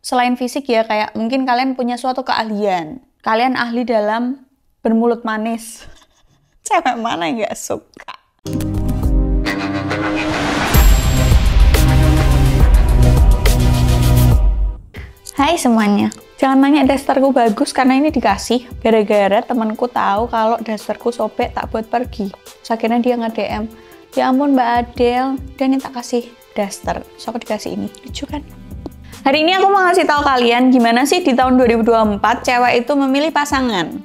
selain fisik ya, kayak mungkin kalian punya suatu keahlian. Kalian ahli dalam bermulut manis. Cewek mana yang gak suka? Hai semuanya. Jangan nanya dasterku bagus karena ini dikasih gara-gara temanku tahu kalau dasterku sobek tak buat pergi. Terus akhirnya dia nge-DM, "Ya ampun Mbak Adel, dan tak kasih daster." So aku dikasih ini. Lucu kan? Hari ini aku mau ngasih tahu kalian gimana sih di tahun 2024 cewek itu memilih pasangan.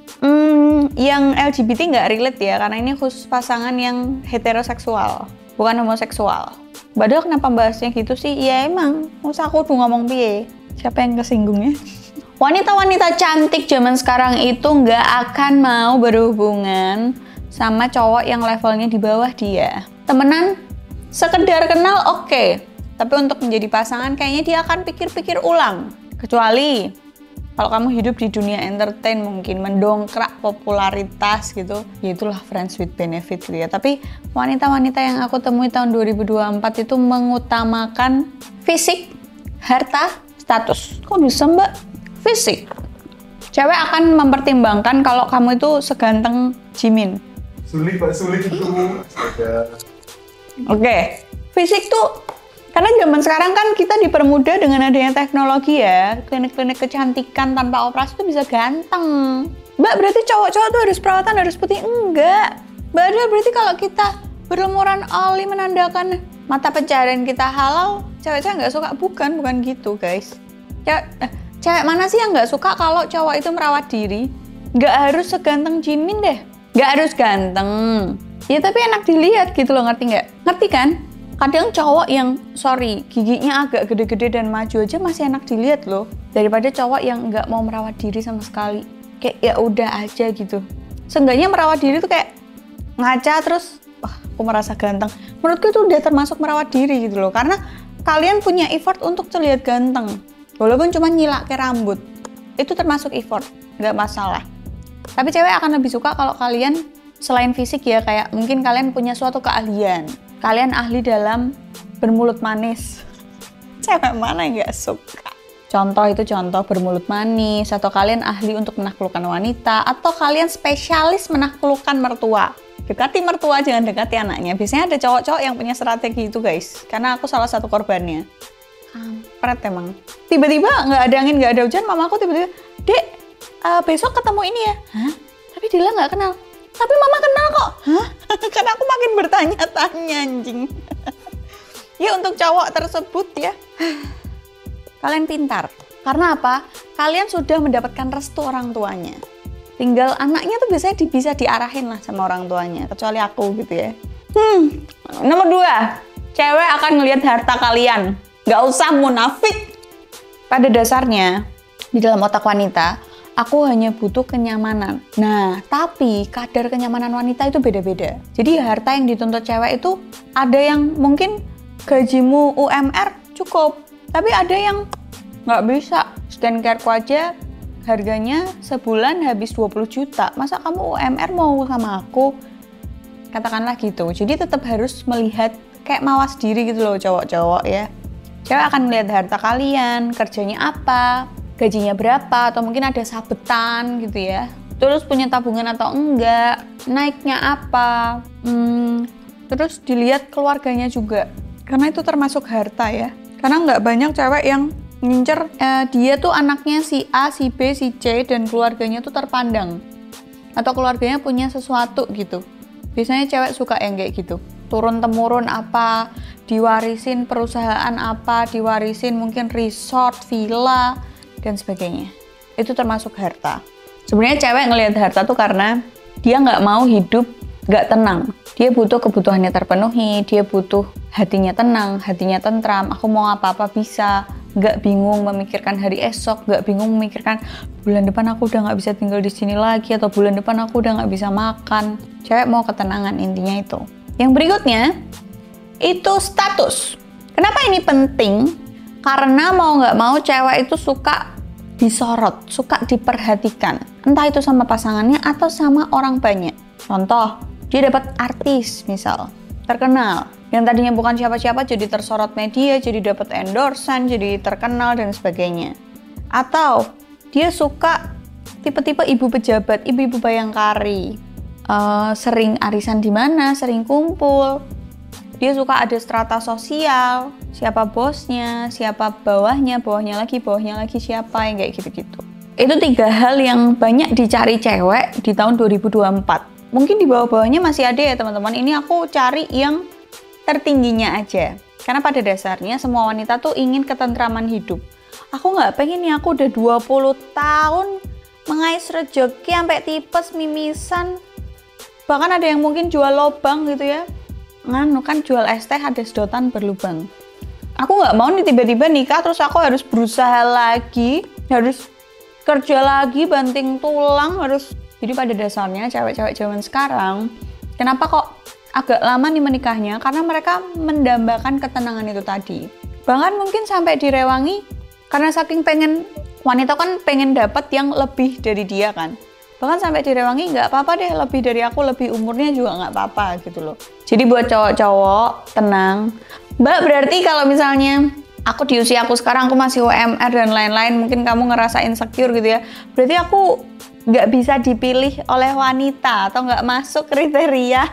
Yang LGBT nggak relate ya, karena ini khusus pasangan yang heteroseksual, bukan homoseksual. Padahal kenapa bahasnya gitu sih? Ya emang, masa aku tuh ngomong piye? Siapa yang kesinggungnya? Wanita-wanita cantik zaman sekarang itu nggak akan mau berhubungan sama cowok yang levelnya di bawah dia. Temenan, sekedar kenal oke. Tapi untuk menjadi pasangan kayaknya dia akan pikir-pikir ulang. Kecuali kalau kamu hidup di dunia entertain mungkin mendongkrak popularitas gitu. Ya itulah friends with benefit gitu ya. Tapi wanita-wanita yang aku temui tahun 2024 itu mengutamakan fisik, harta, status. Kok bisa mbak? Fisik. Cewek akan mempertimbangkan kalau kamu itu seganteng Jimin. Sulit pak, sulit itu. Oke. Fisik tuh, karena zaman sekarang kan kita dipermudah dengan adanya teknologi ya. Klinik-klinik kecantikan tanpa operasi tuh bisa ganteng. Mbak, berarti cowok-cowok tuh harus perawatan, harus putih? Enggak. Mbak, berarti kalau kita berlumuran oli menandakan mata pencaharian kita halal, cewek-cewek nggak suka? Bukan gitu guys. Cewek mana sih yang nggak suka kalau cowok itu merawat diri? Nggak harus seganteng Jimin deh. Nggak harus ganteng. Ya tapi enak dilihat gitu loh, ngerti nggak? Ngerti kan? Kadang cowok yang, giginya agak gede-gede dan maju aja masih enak dilihat loh. Daripada cowok yang nggak mau merawat diri sama sekali. Kayak ya udah aja gitu. Seenggaknya merawat diri tuh kayak ngaca terus, wah aku merasa ganteng. Menurutku itu udah termasuk merawat diri gitu loh. Karena kalian punya effort untuk terlihat ganteng. Walaupun cuma nyilak ke rambut. Itu termasuk effort, nggak masalah. Tapi cewek akan lebih suka kalau kalian selain fisik ya, kayak mungkin kalian punya suatu keahlian. Kalian ahli dalam bermulut manis. Cewek mana yang gak suka? Contoh bermulut manis, atau kalian ahli untuk menaklukkan wanita, atau kalian spesialis menaklukkan mertua. Dekati mertua, jangan dekati anaknya. Biasanya ada cowok-cowok yang punya strategi itu guys. Karena aku salah satu korbannya. Kampret emang. Tiba-tiba nggak ada angin, nggak ada hujan, mamaku tiba-tiba, "Dek, besok ketemu ini ya." Hah? Tapi Dila nggak kenal. Tapi mama kenal kok. Hah? Karena aku makin bertanya-tanya anjing. Ya untuk cowok tersebut ya, kalian pintar. Karena apa? Kalian sudah mendapatkan restu orang tuanya. Tinggal anaknya tuh biasanya bisa diarahin lah sama orang tuanya. Kecuali aku gitu ya. Nomor 2, cewek akan ngelihat harta kalian. Nggak usah munafik. Pada dasarnya, di dalam otak wanita, aku hanya butuh kenyamanan. Nah, tapi kadar kenyamanan wanita itu beda-beda. Jadi harta yang dituntut cewek itu ada yang mungkin gajimu UMR cukup, tapi ada yang nggak bisa. Skincare aja harganya sebulan habis 20 juta. Masa kamu UMR mau sama aku? Katakanlah gitu. Jadi tetap harus melihat kayak mawas diri gitu loh cowok-cowok ya. Cewek akan melihat harta kalian, kerjanya apa, gajinya berapa, atau mungkin ada sabetan gitu ya. Terus punya tabungan atau enggak, naiknya apa, terus dilihat keluarganya juga. Karena itu termasuk harta ya. Karena nggak banyak cewek yang ngincer dia tuh anaknya si A, si B, si C, dan keluarganya tuh terpandang. Atau keluarganya punya sesuatu gitu. Biasanya cewek suka yang kayak gitu. Turun-temurun apa, diwarisin perusahaan apa, diwarisin mungkin resort, villa, dan sebagainya. Itu termasuk harta. Sebenarnya cewek ngelihat harta tuh karena dia nggak mau hidup nggak tenang. Dia butuh kebutuhannya terpenuhi, dia butuh hatinya tenang, hatinya tentram. Aku mau apa-apa bisa, nggak bingung memikirkan hari esok, nggak bingung memikirkan bulan depan aku udah nggak bisa tinggal di sini lagi, atau bulan depan aku udah nggak bisa makan. Cewek mau ketenangan, intinya itu. Yang berikutnya, itu status. Kenapa ini penting? Karena mau nggak mau cewek itu suka disorot, suka diperhatikan. Entah itu sama pasangannya atau sama orang banyak. Contoh, dia dapat artis misal, terkenal. Yang tadinya bukan siapa-siapa jadi tersorot media, jadi dapat endorsan, jadi terkenal dan sebagainya. Atau dia suka tipe-tipe ibu pejabat, ibu-ibu Bayangkari. Sering arisan di mana, sering kumpul. Dia suka ada strata sosial, siapa bosnya, siapa bawahnya lagi siapa, yang kayak gitu-gitu. Itu 3 hal yang banyak dicari cewek di tahun 2024. Mungkin di bawah-bawahnya masih ada ya teman-teman. Ini aku cari yang tertingginya aja. Karena pada dasarnya semua wanita tuh ingin ketentraman hidup. Aku nggak pengen nih, aku udah 20 tahun mengais rezeki sampai tipes, mimisan. Bahkan ada yang mungkin jual lobang gitu ya. Kan jual es teh ada sedotan berlubang. Aku nggak mau nih tiba-tiba nikah terus aku harus berusaha lagi, harus kerja lagi, banting tulang, harus. Jadi pada dasarnya cewek-cewek zaman sekarang, kenapa kok agak lama nih menikahnya? Karena mereka mendambakan ketenangan itu tadi. Bahkan mungkin sampai direwangi karena saking pengen, wanita kan pengen dapat yang lebih dari dia kan. Bahkan sampai direwangi, nggak apa-apa deh lebih dari aku, lebih umurnya juga nggak apa-apa gitu loh. Jadi buat cowok-cowok, tenang. Mbak, berarti kalau misalnya aku di usia aku sekarang, aku masih UMR dan lain-lain, mungkin kamu ngerasa insecure gitu ya. Berarti aku nggak bisa dipilih oleh wanita atau nggak masuk kriteria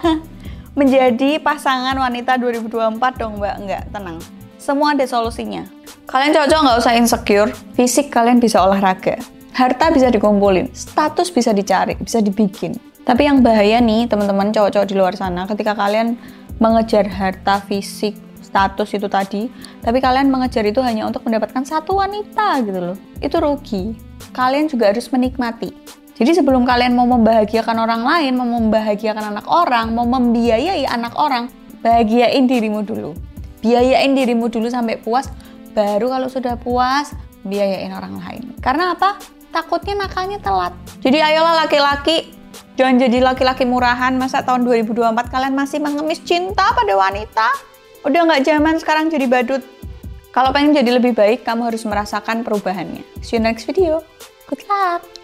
menjadi pasangan wanita 2024 dong Mbak. Nggak, tenang. Semua ada solusinya. Kalian cowok-cowok nggak usah insecure, fisik kalian bisa olahraga. Harta bisa dikumpulin, status bisa dicari, bisa dibikin. Tapi yang bahaya nih teman-teman cowok-cowok di luar sana, ketika kalian mengejar harta, fisik, status itu tadi, tapi kalian mengejar itu hanya untuk mendapatkan satu wanita gitu loh. Itu rugi. Kalian juga harus menikmati. Jadi sebelum kalian mau membahagiakan orang lain, mau membahagiakan anak orang, mau membiayai anak orang, bahagiain dirimu dulu. Biayain dirimu dulu sampai puas, baru kalau sudah puas, biayain orang lain. Karena apa? Takutnya nakalnya telat. Jadi ayolah laki-laki, jangan jadi laki-laki murahan. Masa tahun 2024 kalian masih mengemis cinta pada wanita? Udah nggak zaman sekarang jadi badut. Kalau pengen jadi lebih baik, kamu harus merasakan perubahannya. See you next video. Good luck!